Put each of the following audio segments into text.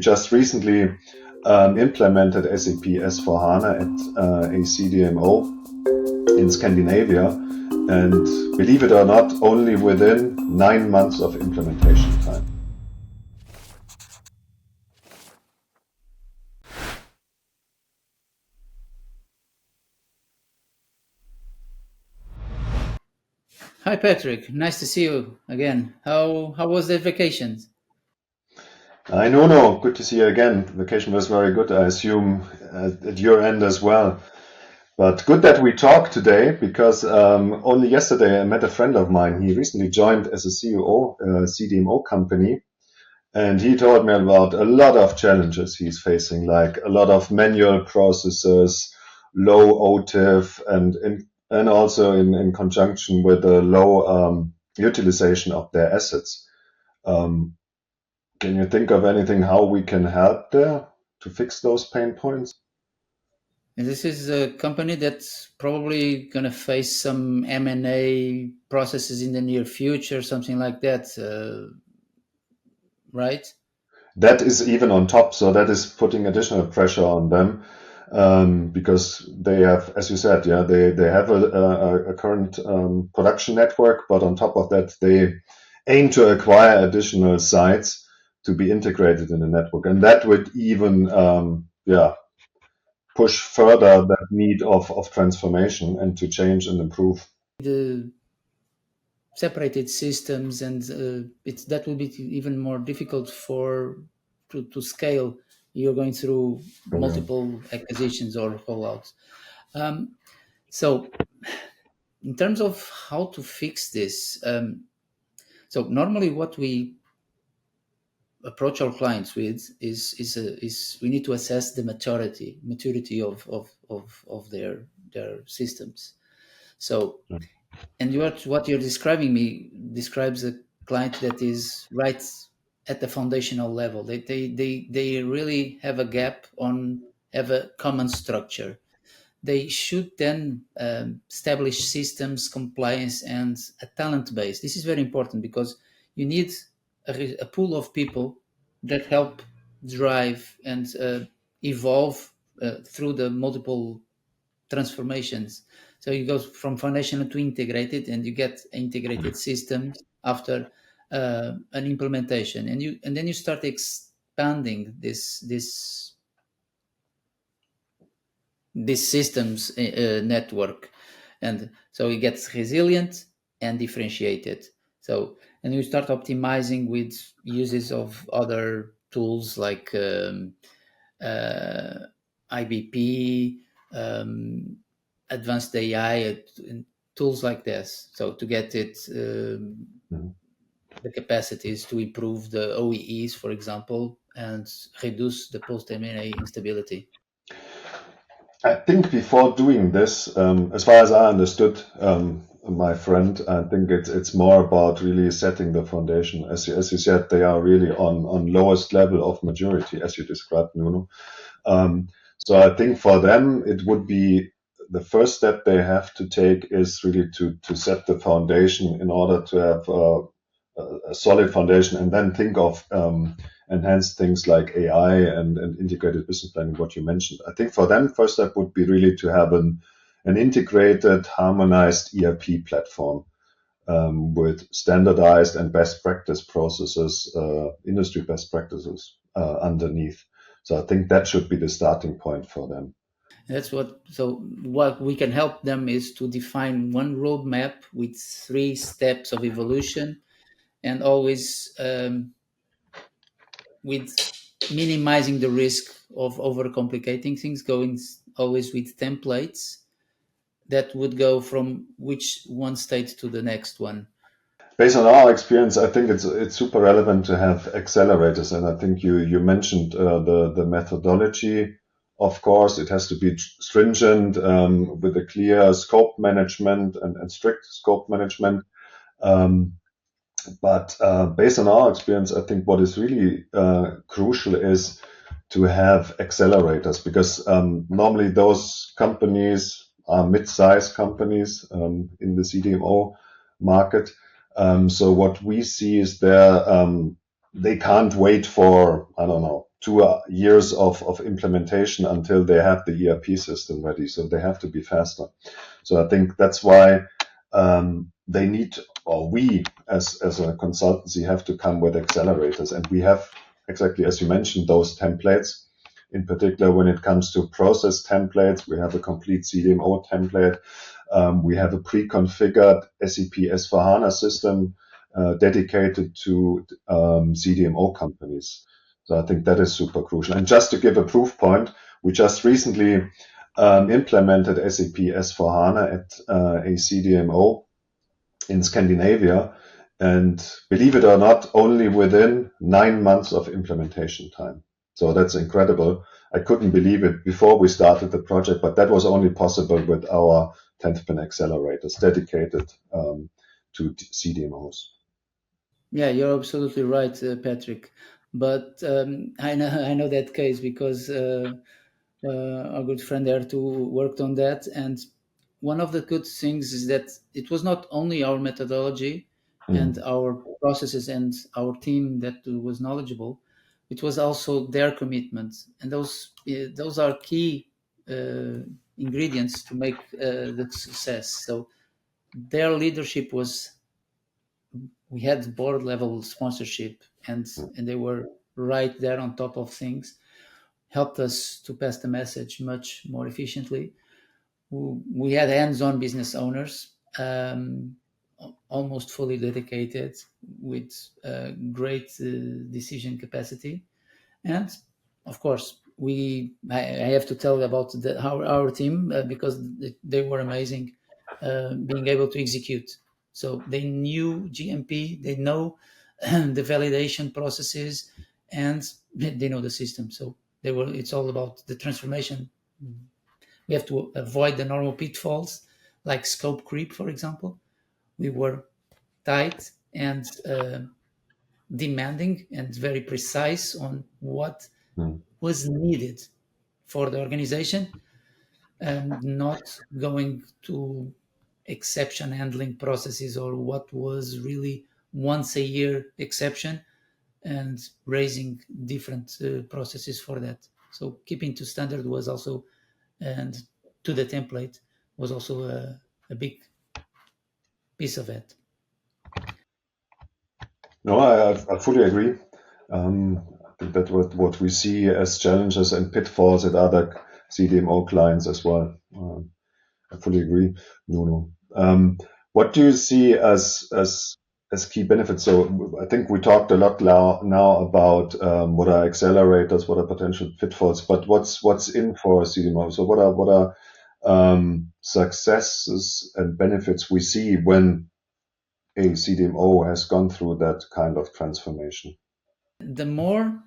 just recently implemented SAP S/4HANA at a CDMO in Scandinavia, and believe it or not, only within 9 months of implementation time. Hi, Patrick. Nice to see you again. How was the vacation? I know, no, good to see you again. Vacation was very good, I assume, at your end as well. But good that we talk today, because only yesterday I met a friend of mine. He recently joined as a CEO, CDMO company, and he told me about a lot of challenges he's facing, like a lot of manual processes, low OTIF, and also in conjunction with a low utilization of their assets. Can you think of anything how we can help there to fix those pain points? And this is a company that's probably going to face some M&A processes in the near future, something like that, right? That is even on top, so that is putting additional pressure on them, because they have, as you said, yeah, they have a current production network, but on top of that, they aim to acquire additional sites to be integrated in the network, and that would even push further that need of transformation and to change and improve. The separated systems, and that will be even more difficult to scale. You're going through multiple acquisitions or rollouts. So in terms of how to fix this, so normally what we approach our clients with is we need to assess the maturity of their systems. So, and what you're describing describes a client that is right at the foundational level. They really have a gap have a common structure. They should then establish systems, compliance, and a talent base. This is very important because you need a pool of people that help drive and evolve through the multiple transformations. So you go from foundational to integrated, and you get integrated systems after an implementation, and then you start expanding this systems network, and so it gets resilient and differentiated. So, and you start optimizing with uses of other tools like IBP, advanced AI, and tools like this. So to get it the capacities to improve the OEEs, for example, and reduce the post M&A instability. I think before doing this, as far as I understood, my friend, I think it's more about really setting the foundation. As you said, they are really on lowest level of maturity, as you described, Nuno. So I think for them, it would be the first step they have to take is really to set the foundation in order to have a solid foundation, and then think of enhanced things like AI and integrated business planning, what you mentioned. I think for them, first step would be really to have an integrated, harmonized ERP platform with standardized and best practice processes, industry best practices underneath. So I think that should be the starting point for them. What we can help them is to define one roadmap with 3 steps of evolution, and always with minimizing the risk of overcomplicating things, going always with templates that would go from which one state to the next one. Based on our experience, I think it's super relevant to have accelerators, and I think you mentioned the methodology. Of course, it has to be stringent with a clear scope management and strict scope management. But based on our experience, I think what is really crucial is to have accelerators, because normally those companies are mid-sized companies in the CDMO market. So what we see is they can't wait for, I don't know, 2 years of implementation until they have the ERP system ready. So they have to be faster. So I think that's why they need, or we as a consultancy have to come with accelerators. And we have, exactly as you mentioned, those templates. In particular, when it comes to process templates, we have a complete CDMO template. We have a pre-configured SAP S/4HANA system dedicated to CDMO companies. So I think that is super crucial. And just to give a proof point, we just recently implemented SAP S/4HANA at a CDMO in Scandinavia. And believe it or not, only within 9 months of implementation time. So that's incredible. I couldn't believe it before we started the project, but that was only possible with our Tenthpin accelerators dedicated to CDMOs. Yeah, you're absolutely right, Patrick. But I know that case because our good friend there too worked on that. And one of the good things is that it was not only our methodology and our processes and our team that was knowledgeable, it was also their commitment. And those are key ingredients to make the success. So their leadership was, we had board level sponsorship, and they were right there on top of things, helped us to pass the message much more efficiently. We had hands-on business owners, almost fully dedicated, with great decision capacity. And of course, I have to tell about our team because they were amazing, being able to execute. So they knew GMP, they know the validation processes, and they know the system. So it's all about the transformation. We have to avoid the normal pitfalls like scope creep, for example. We were tight and demanding and very precise on what was needed for the organization, and not going to exception handling processes or what was really once a year exception, and raising different processes for that. So keeping to standard was also, and to the template was also a big piece of it. No, I fully agree. I think that what we see as challenges and pitfalls at other CDMO clients as well. I fully agree, Nuno. What do you see as key benefits? So I think we talked a lot now about what are accelerators, what are potential pitfalls, but what's in for CDMO? So what are successes and benefits we see when a CDMO has gone through that kind of transformation? The more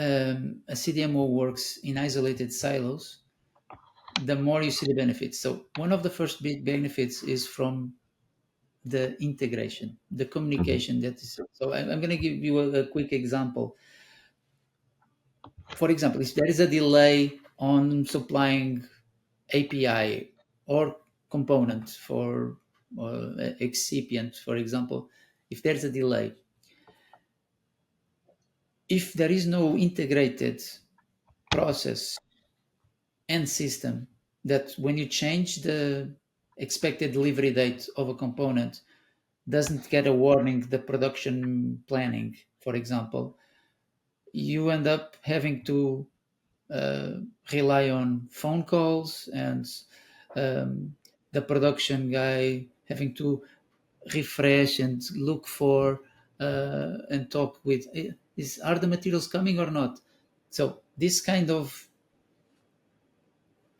a CDMO works in isolated silos, the more you see the benefits. So one of the first big benefits is from the integration, the communication. That is. So I'm going to give you a quick example. For example, if there is a delay on supplying API or component for excipient, for example, if there's a delay, if there is no integrated process and system that when you change the expected delivery date of a component doesn't get a warning, the production planning, for example, you end up having to uh, rely on phone calls, and the production guy having to refresh and look for and talk with, are the materials coming or not? So this kind of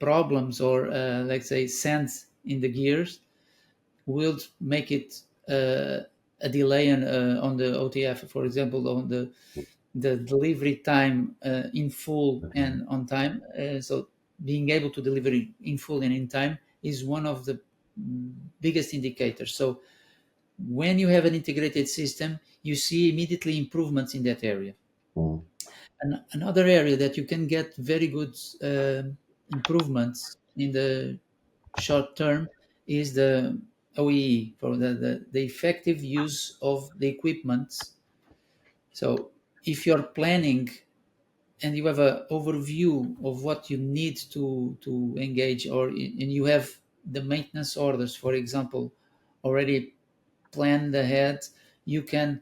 problems, or let's say sands in the gears, will make it a delay on the OTF, for example, on the delivery time in full and on time. So being able to deliver in full and in time is one of the biggest indicators. So when you have an integrated system, you see immediately improvements in that area. Mm. And another area that you can get very good improvements in the short term is the OEE, for the effective use of the equipment. So if you're planning and you have an overview of what you need to engage, and you have the maintenance orders, for example, already planned ahead, you can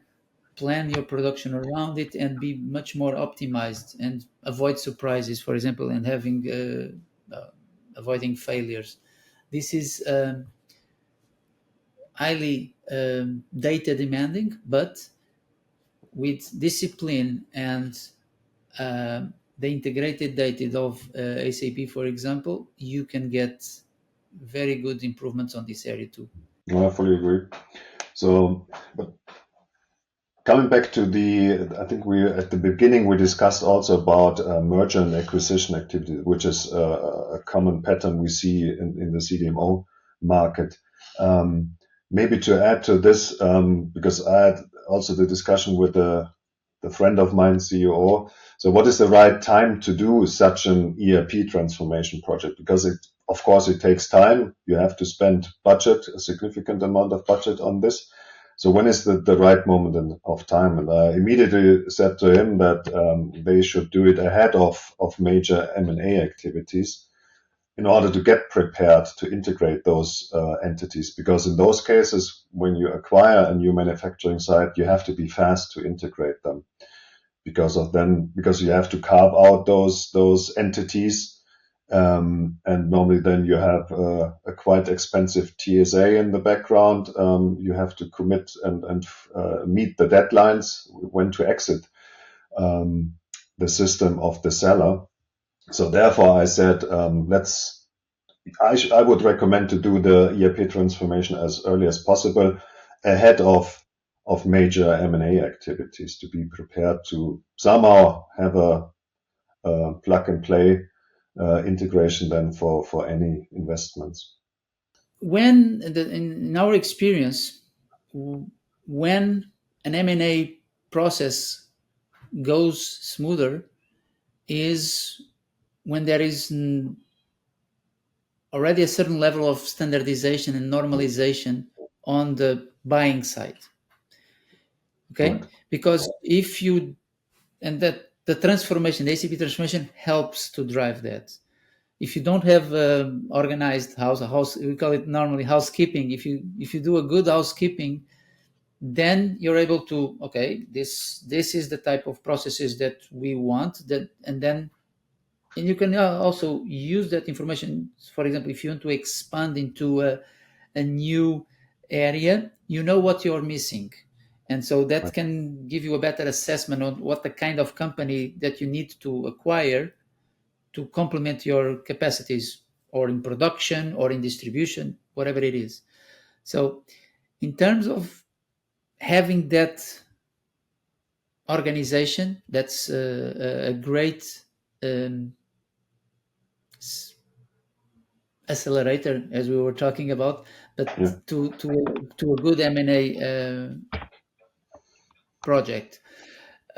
plan your production around it and be much more optimized and avoid surprises, for example, and having avoiding failures. This is highly data demanding, but with discipline and the integrated data of SAP, for example, you can get very good improvements on this area too. I fully agree. So, but coming back to I think we at the beginning we discussed also about merger and acquisition activity, which is a common pattern we see in the CDMO market. Maybe to add to this, because I had also the discussion with the friend of mine, CEO. So, what is the right time to do such an ERP transformation project? Because of course, it takes time. You have to spend budget, a significant amount of budget on this. So when is the right moment of time? And I immediately said to him that they should do it ahead of major M&A activities in order to get prepared to integrate those entities. Because in those cases, when you acquire a new manufacturing site, you have to be fast to integrate them because you have to carve out those entities. And normally then you have a quite expensive TSA in the background. You have to commit and meet the deadlines when to exit the system of the seller. So therefore I said, I would recommend to do the ERP transformation as early as possible ahead of major M&A activities to be prepared to somehow have a plug and play integration then for any investments. In our experience, when an M&A process goes smoother is when there is already a certain level of standardization and normalization on the buying side. Okay, right. Because if you and that the transformation, the ACP transformation helps to drive that. If you don't have organized house, we call it normally housekeeping. If you do a good housekeeping, then you're able to, okay, this is the type of processes that we want, and you can also use that information. For example, if you want to expand into a new area, you know what you're missing. And so that can give you a better assessment on what the kind of company that you need to acquire to complement your capacities, or in production or in distribution, whatever it is. So in terms of having that organization, that's a great accelerator, as we were talking about, but to a good M&A project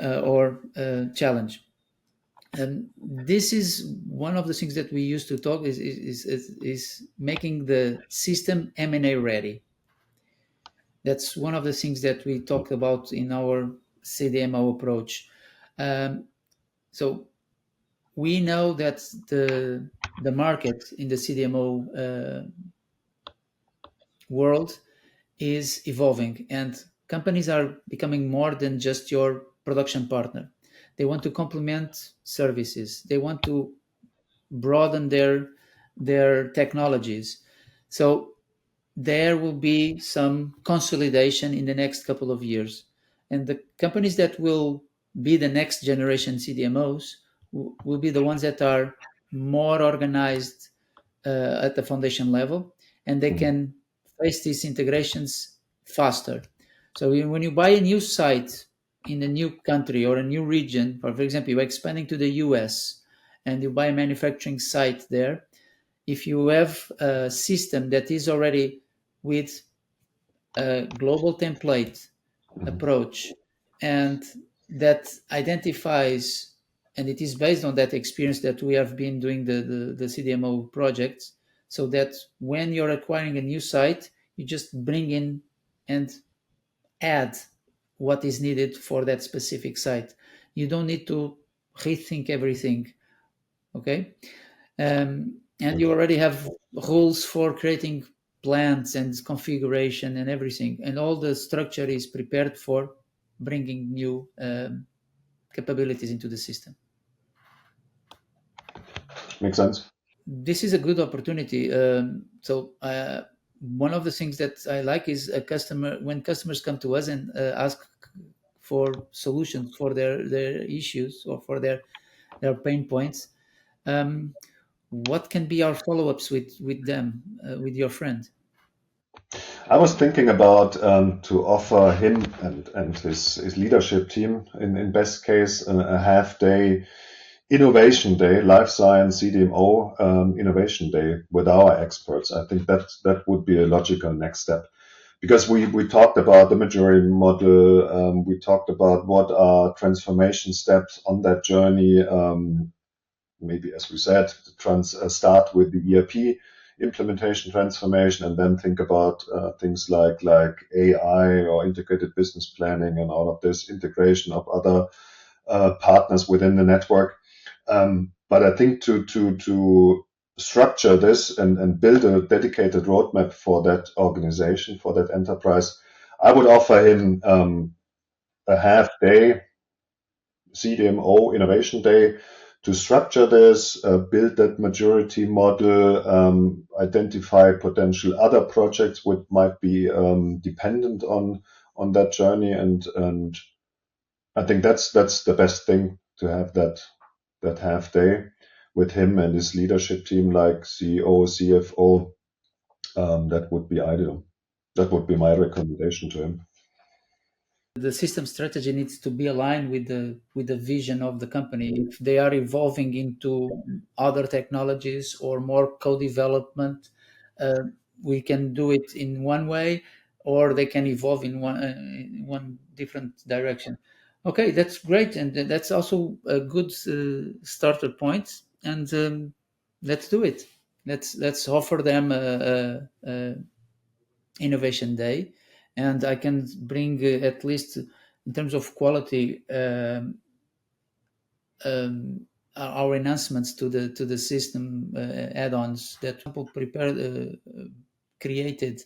or challenge. And this is one of the things that we used to talk is making the system M&A ready. That's one of the things that we talked about in our CDMO approach. So we know that the market in the CDMO world is evolving, and companies are becoming more than just your production partner. They want to complement services. They want to broaden their technologies. So there will be some consolidation in the next couple of years. And the companies that will be the next generation CDMOs will be the ones that are more organized at the foundation level, and they can face these integrations faster. So when you buy a new site in a new country or a new region, for example, you're expanding to the US and you buy a manufacturing site there, if you have a system that is already with a global template approach and that identifies, and it is based on that experience that we have been doing the CDMO projects, so that when you're acquiring a new site, you just bring in and add what is needed for that specific site. You don't need to rethink everything. Okay, and you already have rules for creating plans and configuration and everything, and all the structure is prepared for bringing new capabilities into the system. Makes sense. This is a good opportunity. So one of the things that I like is when customers come to us and ask for solutions for their issues or for their pain points. What can be our follow-ups with them, with your friend? I was thinking about to offer him and his leadership team in best case a half day innovation day, life science CDMO innovation day with our experts. I think that would be a logical next step, because we talked about the maturity model. We talked about what are transformation steps on that journey. Maybe, as we said, start with the ERP implementation transformation, and then think about things like AI or integrated business planning and all of this integration of other partners within the network. But I think to structure this and build a dedicated roadmap for that organization, for that enterprise, I would offer him a half day CDMO innovation day to structure this, build that maturity model, identify potential other projects which might be dependent on that journey, and I think that's the best thing, to have that half day with him and his leadership team, like CEO, CFO. That would be ideal. That would be my recommendation to him. The system strategy needs to be aligned with the vision of the company. If they are evolving into other technologies or more co-development, we can do it in one way, or they can evolve in one different direction. Okay, that's great, and that's also a good starter point. And let's do it. Let's offer them a innovation day, and I can bring at least in terms of quality our enhancements to the system add-ons that people prepared created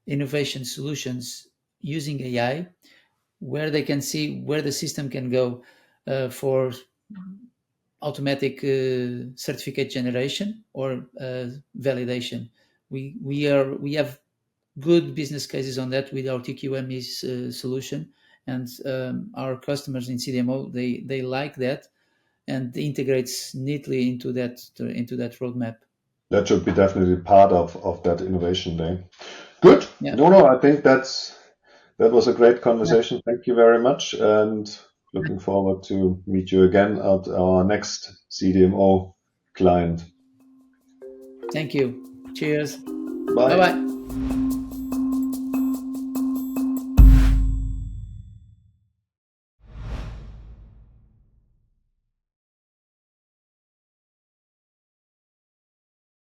innovation solutions using AI, where they can see where the system can go for automatic certificate generation or validation. We have good business cases on that with our TQME solution, and our customers in CDMO they like that, and integrates neatly into that roadmap. That should be definitely part of that innovation day. Good. Yeah. No, I think that was a great conversation. Yeah. Thank you very much, and looking forward to meet you again at our next CDMO client. Thank you. Cheers. Bye. Bye-bye.